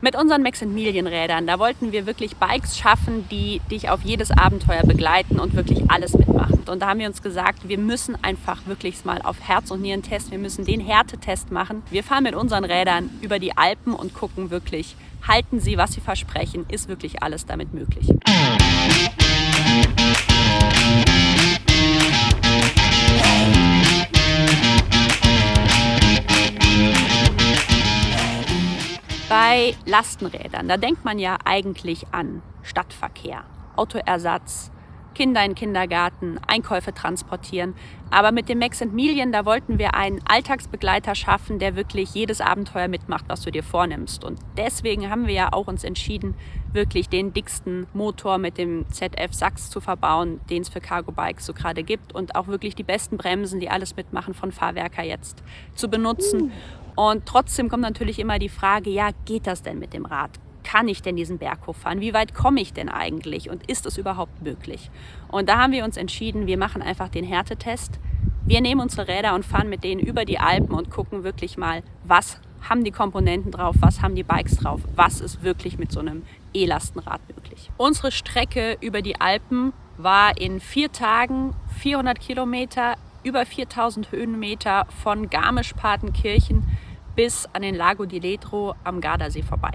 Mit unseren Maximilian-Rädern, da wollten wir wirklich Bikes schaffen, die dich auf jedes Abenteuer begleiten und wirklich alles mitmachen. Und da haben wir uns gesagt, wir müssen einfach wirklich mal auf Herz und Nieren testen. Wir müssen den Härtetest machen. Wir fahren mit unseren Rädern über die Alpen und gucken wirklich, halten sie, was sie versprechen, ist wirklich alles damit möglich. Bei Lastenrädern, da denkt man ja eigentlich an Stadtverkehr, Autoersatz, Kinder in den Kindergarten, Einkäufe transportieren. Aber mit dem Maximilian, da wollten wir einen Alltagsbegleiter schaffen, der wirklich jedes Abenteuer mitmacht, was du dir vornimmst. Und deswegen haben wir ja auch uns entschieden, wirklich den dicksten Motor mit dem ZF Sachs zu verbauen, den es für Cargo-Bikes so gerade gibt. Und auch wirklich die besten Bremsen, die alles mitmachen, von Fahrwerker jetzt zu benutzen. Und trotzdem kommt natürlich immer die Frage, ja, geht das denn mit dem Rad? Kann ich denn diesen Berg hochfahren? Wie weit komme ich denn eigentlich? Und ist es überhaupt möglich? Und da haben wir uns entschieden, wir machen einfach den Härtetest. Wir nehmen unsere Räder und fahren mit denen über die Alpen und gucken wirklich mal, was haben die Komponenten drauf, was haben die Bikes drauf, was ist wirklich mit so einem E-Lastenrad möglich. Unsere Strecke über die Alpen war in 4 Tagen 400 Kilometer, über 4000 Höhenmeter von Garmisch-Partenkirchen bis an den Lago di Ledro am Gardasee vorbei.